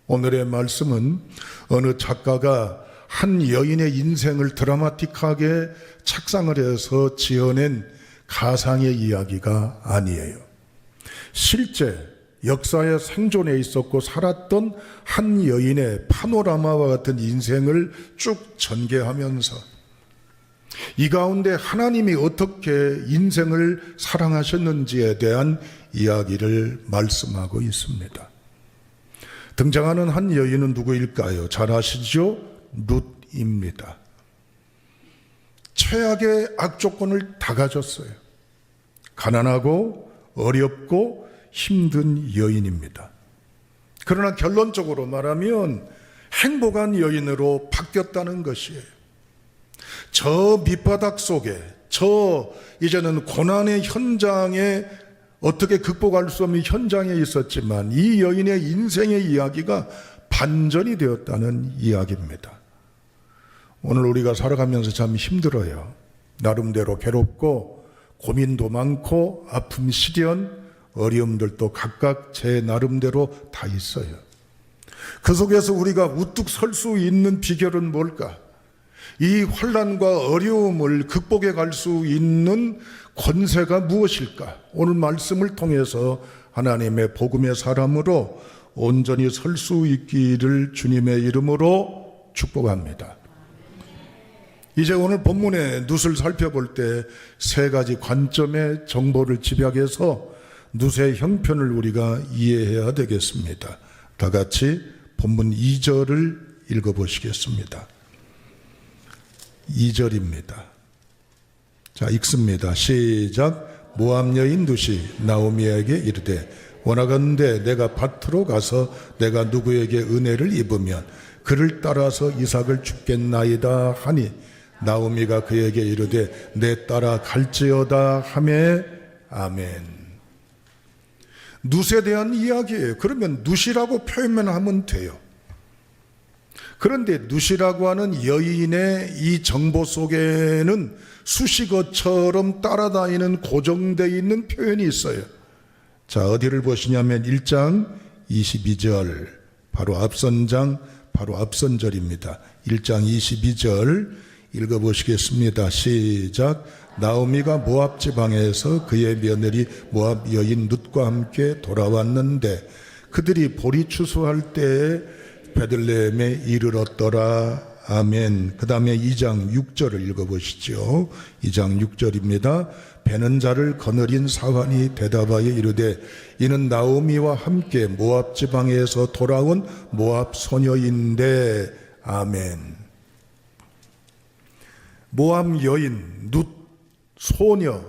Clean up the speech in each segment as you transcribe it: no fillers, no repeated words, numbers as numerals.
오늘의 말씀은 어느 작가가 한 여인의 인생을 드라마틱하게 착상을 해서 지어낸 가상의 이야기가 아니에요. 실제 역사에 생존해 있었고 살았던 한 여인의 파노라마와 같은 인생을 쭉 전개하면서 이 가운데 하나님이 어떻게 인생을 사랑하셨는지에 대한 이야기를 말씀하고 있습니다. 등장하는 한 여인은 누구일까요? 잘 아시죠? 룻입니다. 최악의 악조건을 다 가졌어요. 가난하고 어렵고 힘든 여인입니다. 그러나 결론적으로 말하면 행복한 여인으로 바뀌었다는 것이에요. 저 밑바닥 속에, 저 이제는 고난의 현장에 어떻게 극복할 수 없는 현장에 있었지만 이 여인의 인생의 이야기가 반전이 되었다는 이야기입니다. 오늘 우리가 살아가면서 참 힘들어요. 나름대로 괴롭고 고민도 많고 아픔, 시련, 어려움들도 각각 제 나름대로 다 있어요. 그 속에서 우리가 우뚝 설 수 있는 비결은 뭘까? 이 환난과 어려움을 극복해 갈 수 있는 권세가 무엇일까? 오늘 말씀을 통해서 하나님의 복음의 사람으로 온전히 설 수 있기를 주님의 이름으로 축복합니다. 이제 오늘 본문의 룻을 살펴볼 때 세 가지 관점의 정보를 집약해서 룻의 형편을 우리가 이해해야 되겠습니다. 다 같이 본문 2절을 읽어보시겠습니다. 2절입니다. 자, 읽습니다. 시작. 모압 여인 룻이 나오미에게 이르되 원하건대 내가 밭으로 가서 내가 누구에게 은혜를 입으면 그를 따라서 이삭을 줍겠나이다 하니 나오미가 그에게 이르되 내 따라 갈지어다 하매 아멘. 룻에 대한 이야기예요. 그러면 룻이라고 표현만 하면 돼요. 그런데 룻이라고 하는 여인의 이 정보 속에는 수식어처럼 따라다니는 고정되어 있는 표현이 있어요. 자, 어디를 보시냐면 1장 22절, 바로 앞선장, 바로 앞선절입니다. 1장 22절 읽어보시겠습니다. 시작. 나오미가 모압 지방에서 그의 며느리 모압 여인 룻과 함께 돌아왔는데 그들이 보리 추수할 때에 베들레헴에 이르렀더라. 아멘. 그 다음에 2장 6절을 읽어보시죠. 2장 6절입니다. 베는 자를 거느린 사환이 대답하여 이르되 이는 나오미와 함께 모압 지방에서 돌아온 모압 소녀인데 아멘. 모압 여인, 룻, 소녀,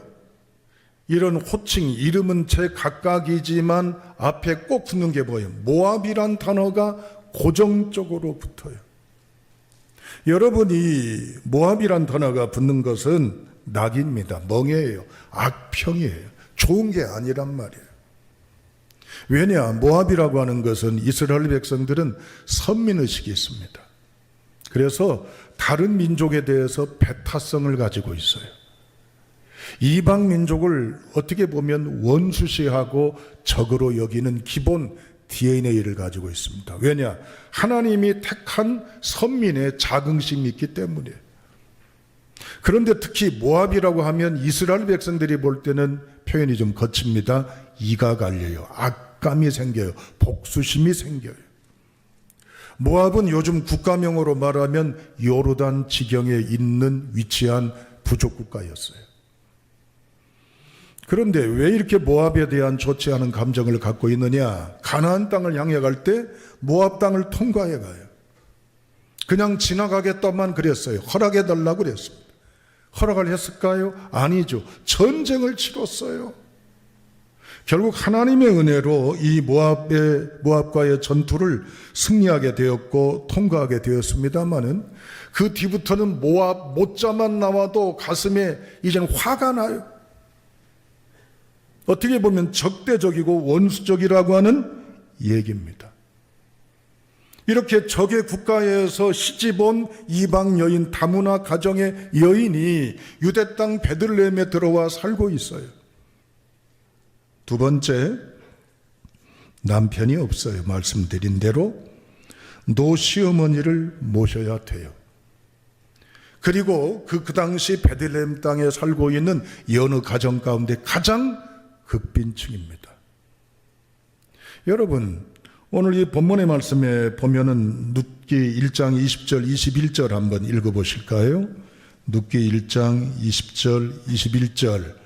이런 호칭, 이름은 제 각각이지만 앞에 꼭 붙는 게 뭐예요? 모압이란 단어가 고정적으로 붙어요. 여러분이 모압이란 단어가 붙는 것은 낙입니다. 멍해예요. 악평이에요. 좋은 게 아니란 말이에요. 왜냐? 모압이라고 하는 것은 이스라엘 백성들은 선민의식이 있습니다. 그래서 다른 민족에 대해서 배타성을 가지고 있어요. 이방 민족을 어떻게 보면 원수시하고 적으로 여기는 기본 DNA를 가지고 있습니다. 왜냐? 하나님이 택한 선민의 자긍심이 있기 때문이에요. 그런데 특히 모압이라고 하면 이스라엘 백성들이 볼 때는 표현이 좀 거칩니다. 이가 갈려요. 악감이 생겨요. 복수심이 생겨요. 모압은 요즘 국가명으로 말하면 요르단 지경에 있는 위치한 부족 국가였어요. 그런데 왜 이렇게 모압에 대한 좋지 않은 감정을 갖고 있느냐? 가나안 땅을 향해 갈 때 모압 땅을 통과해 가요. 그냥 지나가겠다만 그랬어요. 허락해 달라고 그랬습니다. 허락을 했을까요? 아니죠. 전쟁을 치렀어요. 결국 하나님의 은혜로 이 모압과의 전투를 승리하게 되었고 통과하게 되었습니다마는 그 뒤부터는 모압 모자만 나와도 가슴에 이제는 화가 나요. 어떻게 보면 적대적이고 원수적이라고 하는 얘기입니다. 이렇게 적의 국가에서 시집온 이방 여인, 다문화 가정의 여인이 유대 땅 베들레헴에 들어와 살고 있어요. 두 번째, 남편이 없어요. 말씀드린 대로 노시어머니를 모셔야 돼요. 그리고 그 당시 베들레헴 땅에 살고 있는 여느 가정 가운데 가장 극빈층입니다. 여러분, 오늘 이 본문의 말씀에 보면은 눕기 1장 20절 21절 한번 읽어보실까요? 눕기 1장 20절 21절.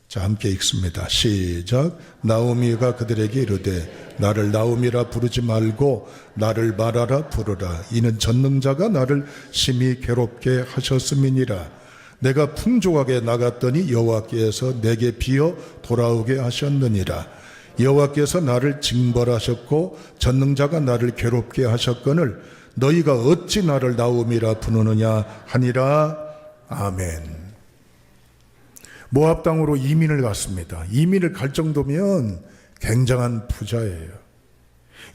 자, 함께 읽습니다. 시작. 나오미가 그들에게 이르되 나를 나오미라 부르지 말고 나를 마라라 부르라. 이는 전능자가 나를 심히 괴롭게 하셨음이니라. 내가 풍족하게 나갔더니 여호와께서 내게 비어 돌아오게 하셨느니라. 여호와께서 나를 징벌하셨고 전능자가 나를 괴롭게 하셨거늘 너희가 어찌 나를 나오미라 부르느냐 하니라. 아멘. 모압 땅으로 이민을 갔습니다. 이민을 갈 정도면 굉장한 부자예요.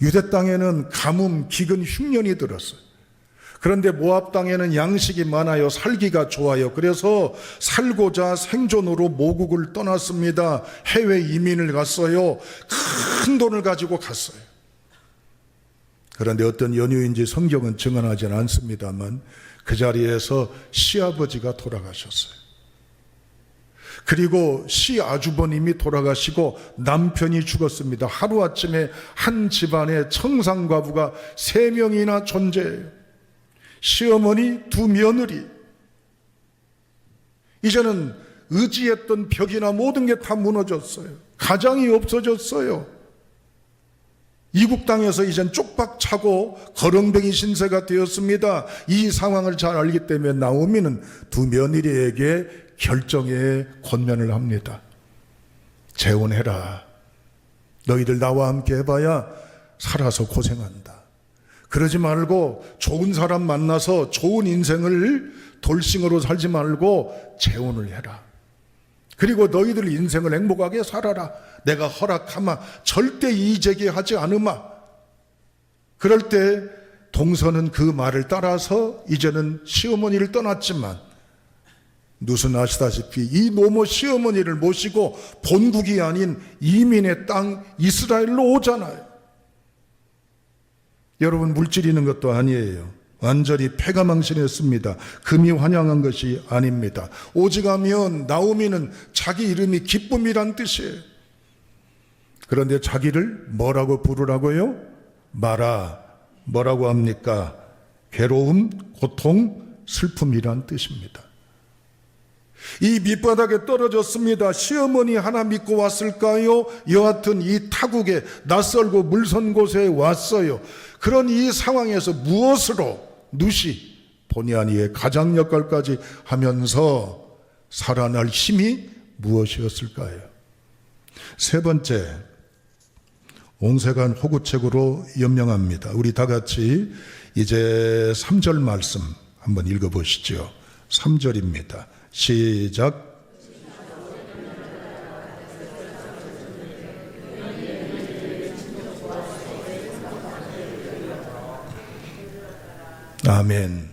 유대 땅에는 가뭄, 기근, 흉년이 들었어요. 그런데 모압 땅에는 양식이 많아요. 살기가 좋아요. 그래서 살고자 생존으로 모국을 떠났습니다. 해외 이민을 갔어요. 큰 돈을 가지고 갔어요. 그런데 어떤 연유인지 성경은 증언하지는 않습니다만 그 자리에서 시아버지가 돌아가셨어요. 그리고 시아주버님이 돌아가시고 남편이 죽었습니다. 하루아침에 한 집안에 청상과부가 3명이나 존재해요. 시어머니, 2 며느리. 이제는 의지했던 벽이나 모든 게 다 무너졌어요. 가장이 없어졌어요. 이국 땅에서 이젠 쪽박 차고 거렁뱅이 신세가 되었습니다. 이 상황을 잘 알기 때문에 나오미는 2 며느리에게 결정의 권면을 합니다. 재혼해라. 너희들 나와 함께 해봐야 살아서 고생한다. 그러지 말고 좋은 사람 만나서 좋은 인생을 돌싱으로 살지 말고 재혼을 해라. 그리고 너희들 인생을 행복하게 살아라. 내가 허락하마. 절대 이의제기하지 않으마. 그럴 때 동서는 그 말을 따라서 이제는 시어머니를 떠났지만 누수는 아시다시피 이 노모 시어머니를 모시고 본국이 아닌 이민의 땅 이스라엘로 오잖아요. 여러분, 물질이 있는 것도 아니에요. 완전히 패가망신했습니다. 금이 환영한 것이 아닙니다. 오직하면 나오미는 자기 이름이 기쁨이란 뜻이에요. 그런데 자기를 뭐라고 부르라고요? 마라. 뭐라고 합니까? 괴로움, 고통, 슬픔이란 뜻입니다. 이 밑바닥에 떨어졌습니다. 시어머니 하나 믿고 왔을까요? 여하튼 이 타국에 낯설고 물선 곳에 왔어요. 그런 이 상황에서 무엇으로 누시 본의 아니게 가장 역할까지 하면서 살아날 힘이 무엇이었을까요? 3번째, 옹색한 호구책으로 연명합니다. 우리 다 같이 이제 3절 말씀 한번 읽어보시죠. 3절입니다. 시작. 아멘.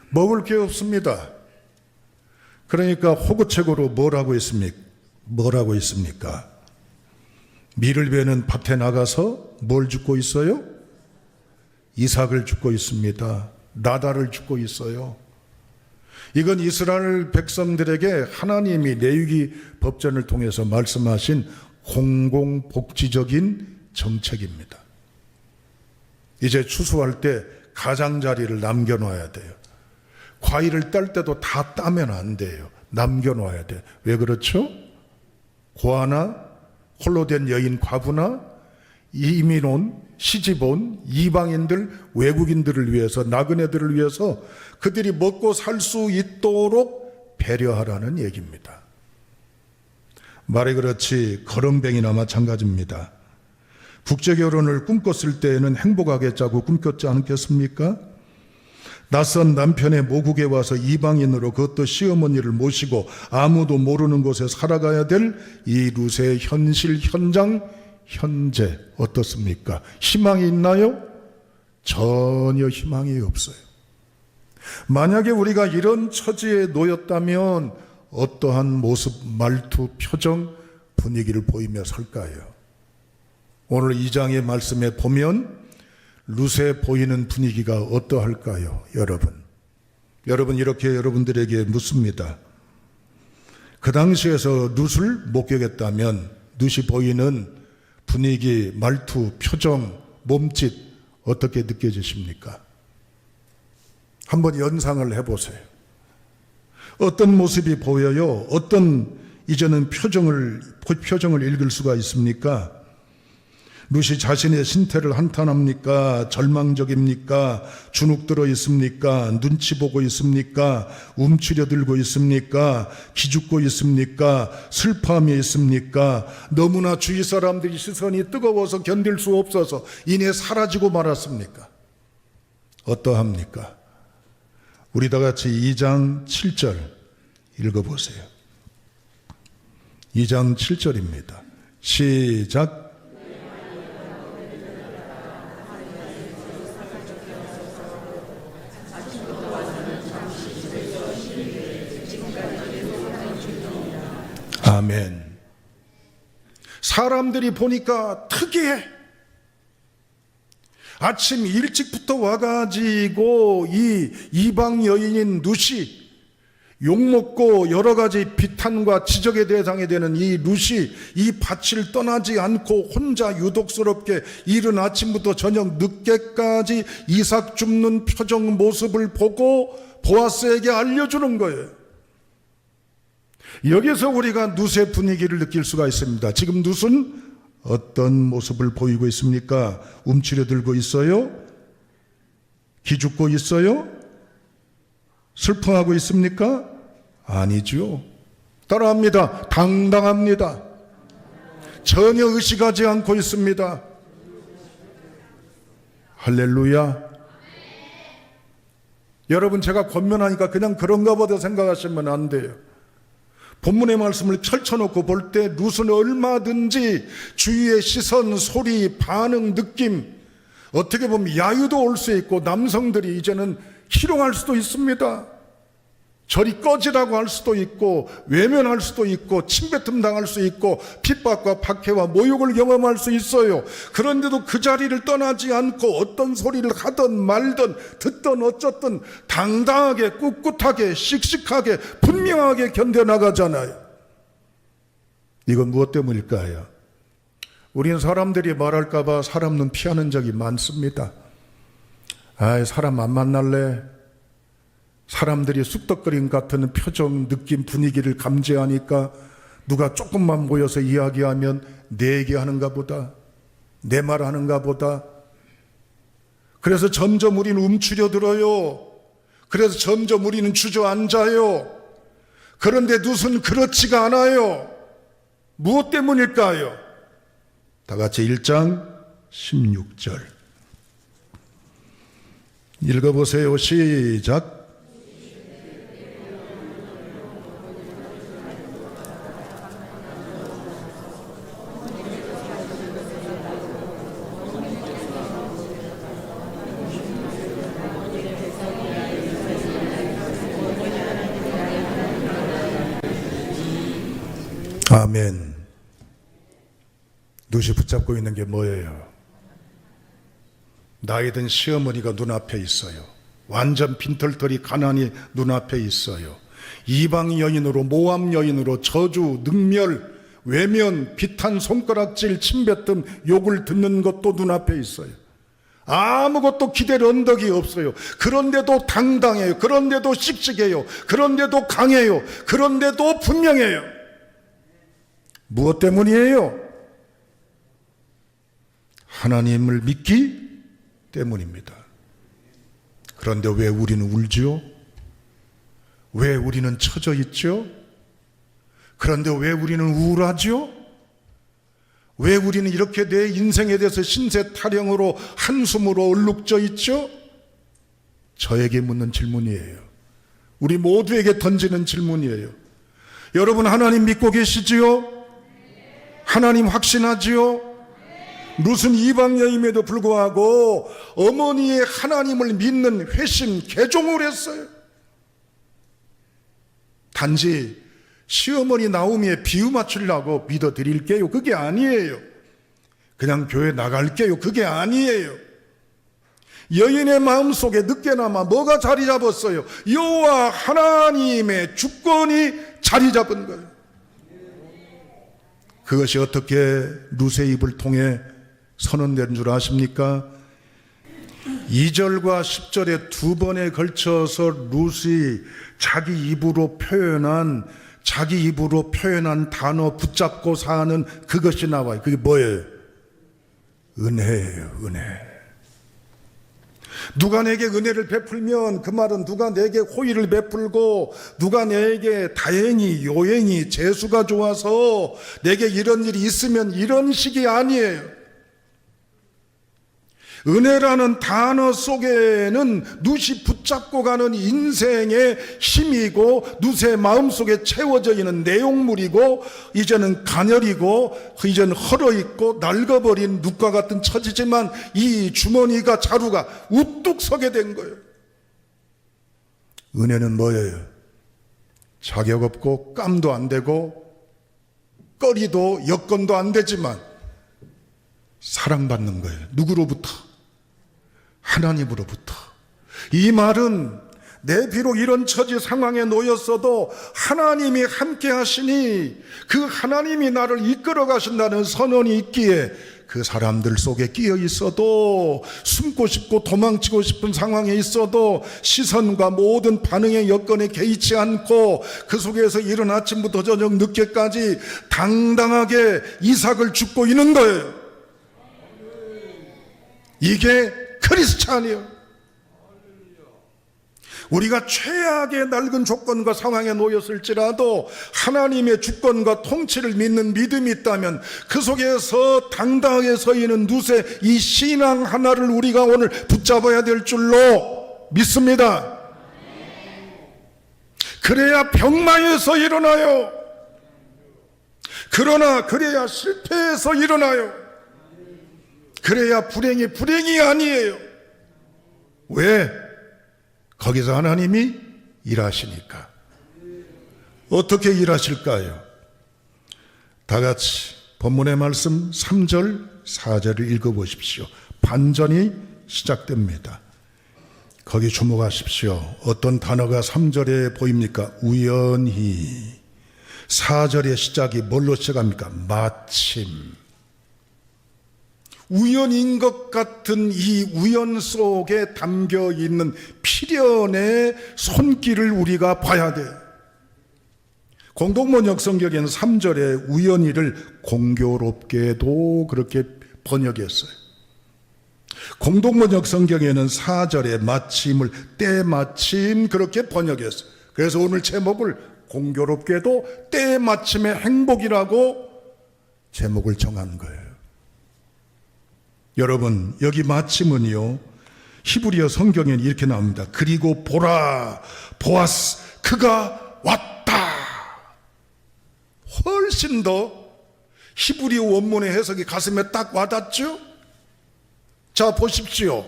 먹을 게 없습니다. 그러니까 호구책으로 뭐라고 있습니까? 밀을 베는 밭에 나가서 뭘 줍고 있어요? 이삭을 줍고 있습니다. 나달을 줍고 있어요. 이건 이스라엘 백성들에게 하나님이 레위기 법전을 통해서 말씀하신 공공복지적인 정책입니다. 이제 추수할 때 가장자리를 남겨놔야 돼요. 과일을 딸 때도 다 따면 안 돼요. 남겨놔야 돼요. 왜 그렇죠? 고아나 홀로 된 여인 과부나 이민 온 시집 온 이방인들, 외국인들을 위해서, 나그네들을 위해서 그들이 먹고 살 수 있도록 배려하라는 얘기입니다. 말이 그렇지 거렁뱅이나 마찬가지입니다. 국제결혼을 꿈꿨을 때에는 행복하게 짜고 꿈꿨지 않겠습니까? 낯선 남편의 모국에 와서 이방인으로, 그것도 시어머니를 모시고 아무도 모르는 곳에 살아가야 될 이 룻의 현실, 현장, 현재 어떻습니까? 희망이 있나요? 전혀 희망이 없어요. 만약에 우리가 이런 처지에 놓였다면 어떠한 모습, 말투, 표정, 분위기를 보이며 살까요? 오늘 2장의 말씀에 보면 룻에 보이는 분위기가 어떠할까요, 여러분? 여러분, 이렇게 여러분들에게 묻습니다. 그 당시에서 룻을 목격했다면 룻이 보이는 분위기, 말투, 표정, 몸짓 어떻게 느껴지십니까? 한번 연상을 해보세요. 어떤 모습이 보여요? 어떤 이제는 표정을 읽을 수가 있습니까? 룻이 자신의 신태를 한탄합니까? 절망적입니까? 주눅 들어 있습니까? 눈치 보고 있습니까? 움츠려 들고 있습니까? 기죽고 있습니까? 슬퍼함이 있습니까? 너무나 주위 사람들이 시선이 뜨거워서 견딜 수 없어서 이내 사라지고 말았습니까? 어떠합니까? 우리 다 같이 2장 7절 읽어보세요. 2장 7절입니다. 시작. 아멘. 사람들이 보니까 특이해. 아침 일찍부터 와가지고 이 이방 여인인 룻이 욕먹고 여러 가지 비탄과 지적의 대상이 되는 이 룻이 이 밭을 떠나지 않고 혼자 유독스럽게 이른 아침부터 저녁 늦게까지 이삭 줍는 표정 모습을 보고 보아스에게 알려주는 거예요. 여기서 우리가 룻의 분위기를 느낄 수가 있습니다. 지금 룻은 어떤 모습을 보이고 있습니까? 움츠려들고 있어요? 기죽고 있어요? 슬퍼하고 있습니까? 아니죠. 따라합니다. 당당합니다. 전혀 의식하지 않고 있습니다. 할렐루야. 여러분, 제가 권면하니까 그냥 그런가 보다 생각하시면 안 돼요. 본문의 말씀을 펼쳐놓고 볼 때 룻은 얼마든지 주위의 시선, 소리, 반응, 느낌, 어떻게 보면 야유도 올 수 있고 남성들이 이제는 희롱할 수도 있습니다. 저리 꺼지라고 할 수도 있고 외면할 수도 있고 침뱉음 당할 수 있고 핍박과 박해와 모욕을 경험할 수 있어요. 그런데도 그 자리를 떠나지 않고 어떤 소리를 하든 말든 듣든 어쩌든 당당하게 꿋꿋하게 씩씩하게 분명하게 견뎌나가잖아요. 이건 무엇 때문일까요? 우리는 사람들이 말할까 봐 사람 눈 피하는 적이 많습니다. 아이, 사람 안 만날래? 사람들이 쑥덕거림 같은 표정, 느낌, 분위기를 감지하니까 누가 조금만 모여서 이야기하면 내 얘기하는가 보다, 내 말하는가 보다. 그래서 점점 우리는 움츠려들어요. 그래서 점점 우리는 주저앉아요. 그런데 룻은 그렇지가 않아요. 무엇 때문일까요? 다 같이 1장 16절 읽어보세요. 시작. 아멘. 룻이 붙잡고 있는 게 뭐예요? 나이 든 시어머니가 눈앞에 있어요. 완전 빈털터리 가난이 눈앞에 있어요. 이방 여인으로, 모함 여인으로 저주, 능멸, 외면, 비탄, 손가락질, 침뱉음, 욕을 듣는 것도 눈앞에 있어요. 아무것도 기댈 언덕이 없어요. 그런데도 당당해요. 그런데도 씩씩해요. 그런데도 강해요. 그런데도 분명해요. 무엇 때문이에요? 하나님을 믿기 때문입니다. 그런데 왜 우리는 울지요? 왜 우리는 처져 있죠? 그런데 왜 우리는 우울하죠? 왜 우리는 이렇게 내 인생에 대해서 신세타령으로 한숨으로 얼룩져 있죠? 저에게 묻는 질문이에요. 우리 모두에게 던지는 질문이에요. 여러분, 하나님 믿고 계시지요? 하나님 확신하지요? 룻은 이방 여인임에도 불구하고 어머니의 하나님을 믿는 회심, 개종을 했어요. 단지 시어머니 나오미에 비유 맞추려고 믿어드릴게요, 그게 아니에요. 그냥 교회 나갈게요, 그게 아니에요. 여인의 마음속에 늦게나마 뭐가 자리 잡았어요? 여호와 하나님의 주권이 자리 잡은 거예요. 그것이 어떻게 룻의 입을 통해 선언된 줄 아십니까? 2절과 10절에 두 번에 걸쳐서 룻이 자기 입으로 표현한 단어 붙잡고 사는 그것이 나와요. 그게 뭐예요? 은혜예요. 은혜. 누가 내게 은혜를 베풀면 그 말은 누가 내게 호의를 베풀고 누가 내게 다행히 요행히 재수가 좋아서 내게 이런 일이 있으면 이런 식이 아니에요. 은혜라는 단어 속에는 룻이 붙잡고 가는 인생의 힘이고 룻의 마음속에 채워져 있는 내용물이고 이제는 가녀리고 이제는 헐어있고 낡아버린 룻과 같은 처지지만 이 주머니가 자루가 우뚝 서게 된 거예요. 은혜는 뭐예요? 자격 없고 깜도 안 되고 꺼리도 여건도 안 되지만 사랑받는 거예요. 누구로부터? 하나님으로부터. 이 말은 내 비록 이런 처지 상황에 놓였어도 하나님이 함께 하시니 그 하나님이 나를 이끌어 가신다는 선언이 있기에 그 사람들 속에 끼어 있어도 숨고 싶고 도망치고 싶은 상황에 있어도 시선과 모든 반응의 여건에 개의치 않고 그 속에서 이른 아침부터 저녁 늦게까지 당당하게 이삭을 줍고 있는 거예요. 이게 크리스찬이요. 우리가 최악의 낡은 조건과 상황에 놓였을지라도 하나님의 주권과 통치를 믿는 믿음이 있다면 그 속에서 당당하게 서 있는 룻의 이 신앙 하나를 우리가 오늘 붙잡아야 될 줄로 믿습니다. 그래야 병마에서 일어나요. 그러나 그래야 실패해서 일어나요. 그래야 불행이 아니에요. 왜? 거기서 하나님이 일하시니까. 어떻게 일하실까요? 다 같이 본문의 말씀 3절 4절을 읽어보십시오. 반전이 시작됩니다. 거기 주목하십시오. 어떤 단어가 3절에 보입니까? 우연히. 4절의 시작이 뭘로 시작합니까? 마침. 우연인 것 같은 이 우연 속에 담겨 있는 필연의 손길을 우리가 봐야 돼요. 공동번역 성경에는 3절에 우연히를 공교롭게도 그렇게 번역했어요. 공동번역 성경에는 4절에 마침을 때마침 그렇게 번역했어요. 그래서 오늘 제목을 공교롭게도 때마침의 행복이라고 제목을 정한 거예요. 여러분, 여기 마침은요, 히브리어 성경에는 이렇게 나옵니다. 그리고 보라, 보아스, 그가 왔다. 훨씬 더 히브리어 원문의 해석이 가슴에 딱 와닿죠? 자, 보십시오.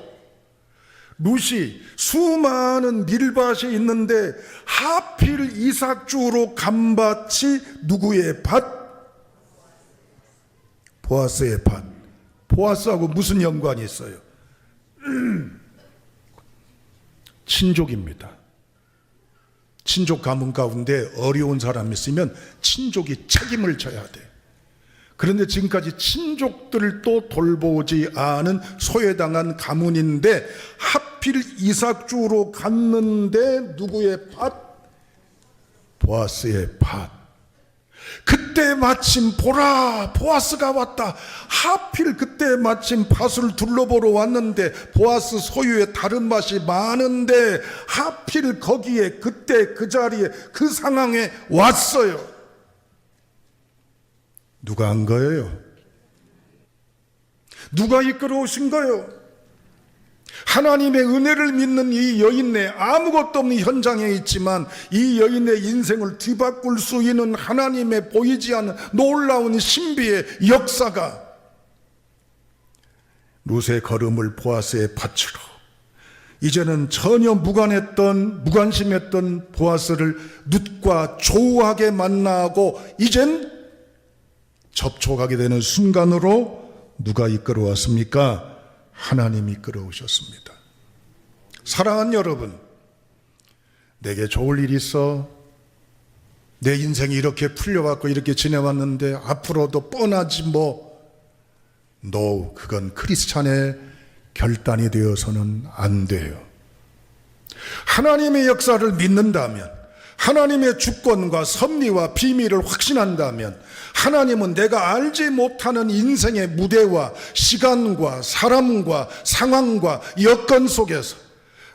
룻이 수많은 밀밭이 있는데 하필 이삭 주로 간 밭이 누구의 밭? 보아스의 밭. 보아스하고 무슨 연관이 있어요? 친족입니다. 친족 가문 가운데 어려운 사람이 있으면 친족이 책임을 져야 돼. 그런데 지금까지 친족들을 또 돌보지 않은 소외당한 가문인데 하필 이삭 주로 갔는데 누구의 밭? 보아스의 밭. 그때 마침 보라, 보아스가 왔다. 하필 그때 마침 밭을 둘러보러 왔는데 보아스 소유의 다른 밭이 많은데 하필 거기에 그때 그 자리에 그 상황에 왔어요. 누가 한 거예요? 누가 이끌어 오신 거예요? 하나님의 은혜를 믿는 이 여인네, 아무것도 없는 현장에 있지만 이 여인의 인생을 뒤바꿀 수 있는 하나님의 보이지 않는 놀라운 신비의 역사가 룻의 걸음을 보아스의 밭으로, 이제는 전혀 무관심했던 보아스를 룻과 조우하게 만나고 이젠 접촉하게 되는 순간으로 누가 이끌어왔습니까? 하나님이 이끌어오셨습니다. 사랑하는 여러분, 내게 좋을 일이 있어? 내 인생이 이렇게 풀려왔고 이렇게 지내왔는데 앞으로도 뻔하지 뭐. No, 그건 크리스찬의 결단이 되어서는 안 돼요. 하나님의 역사를 믿는다면, 하나님의 주권과 섭리와 비밀을 확신한다면, 하나님은 내가 알지 못하는 인생의 무대와 시간과 사람과 상황과 여건 속에서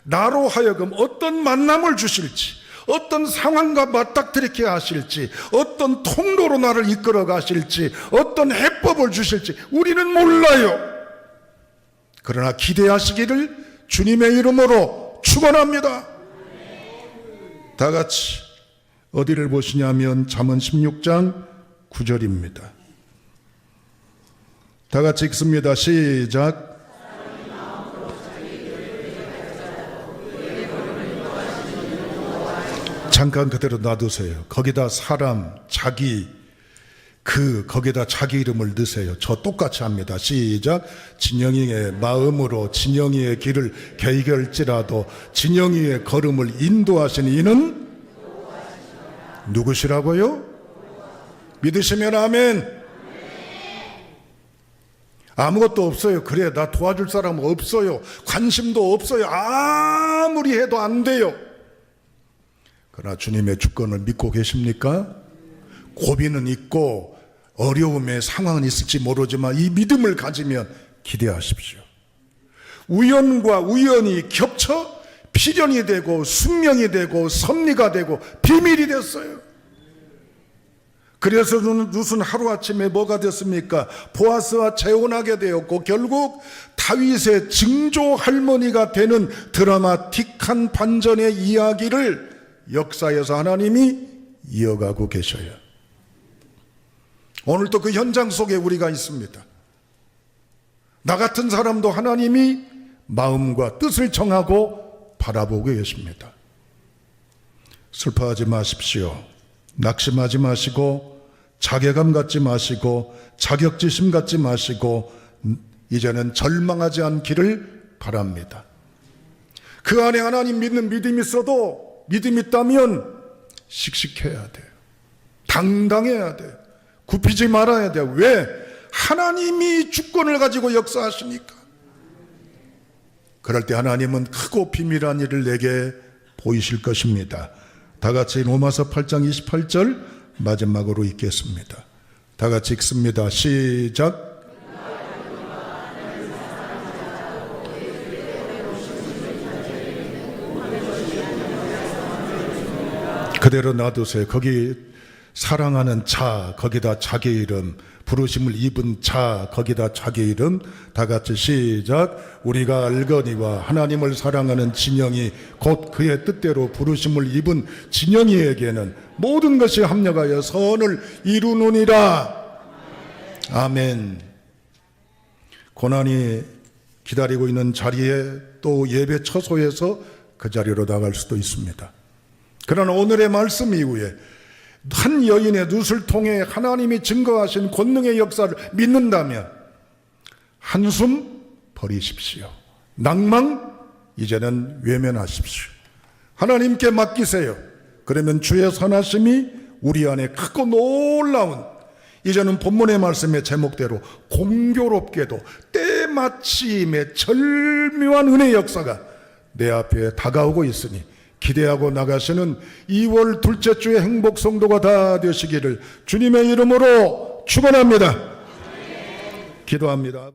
나로 하여금 어떤 만남을 주실지, 어떤 상황과 맞닥뜨리게 하실지, 어떤 통로로 나를 이끌어 가실지, 어떤 해법을 주실지 우리는 몰라요. 그러나 기대하시기를 주님의 이름으로 축원합니다. 다 같이 어디를 보시냐면 잠언 16장 9절입니다. 다 같이 읽습니다. 시작. 잠깐 그대로 놔두세요. 거기다 사람, 자기, 거기다 자기 이름을 넣으세요. 저 똑같이 합니다. 시작. 진영이의 마음으로 진영이의 길을 개결지라도 진영이의 걸음을 인도하신 이는 누구시라고요? 믿으시면 아멘. 아무것도 없어요. 그래, 나 도와줄 사람 없어요. 관심도 없어요. 아무리 해도 안 돼요. 그러나 주님의 주권을 믿고 계십니까? 고비는 있고 어려움의 상황은 있을지 모르지만 이 믿음을 가지면 기대하십시오. 우연과 우연이 겹쳐 필연이 되고 숙명이 되고 섭리가 되고 비밀이 됐어요. 그래서 룻은 하루아침에 뭐가 됐습니까? 보아스와 재혼하게 되었고 결국 다윗의 증조 할머니가 되는 드라마틱한 반전의 이야기를 역사에서 하나님이 이어가고 계셔요. 오늘도 그 현장 속에 우리가 있습니다. 나 같은 사람도 하나님이 마음과 뜻을 정하고 바라보고 계십니다. 슬퍼하지 마십시오. 낙심하지 마시고 자괴감 갖지 마시고 자격지심 갖지 마시고 이제는 절망하지 않기를 바랍니다. 그 안에 하나님 믿는 믿음이 있어도 믿음이 있다면 씩씩해야 돼요. 당당해야 돼요. 굽히지 말아야 돼요. 왜? 하나님이 주권을 가지고 역사하시니까. 그럴 때 하나님은 크고 비밀한 일을 내게 보이실 것입니다. 다 같이 로마서 8장 28절 마지막으로 읽겠습니다. 다 같이 읽습니다. 시작. 그대로 놔두세요. 거기 사랑하는 자, 거기다 자기 이름, 부르심을 입은 자, 거기다 자기 이름. 다 같이 시작. 우리가 알거니와 하나님을 사랑하는 진영이 곧 그의 뜻대로 부르심을 입은 진영이에게는 모든 것이 합력하여 선을 이루느니라. 아멘. 고난이 기다리고 있는 자리에 또 예배 처소에서 그 자리로 나갈 수도 있습니다. 그러나 오늘의 말씀 이후에 한 여인의 룻을 통해 하나님이 증거하신 권능의 역사를 믿는다면 한숨 버리십시오. 낭망 이제는 외면하십시오. 하나님께 맡기세요. 그러면 주의 선하심이 우리 안에 크고 놀라운, 이제는 본문의 말씀의 제목대로 공교롭게도 때마침의 절묘한 은혜의 역사가 내 앞에 다가오고 있으니 기대하고 나가시는 2월 둘째 주의 행복 성도가 다 되시기를 주님의 이름으로 축원합니다. 기도합니다.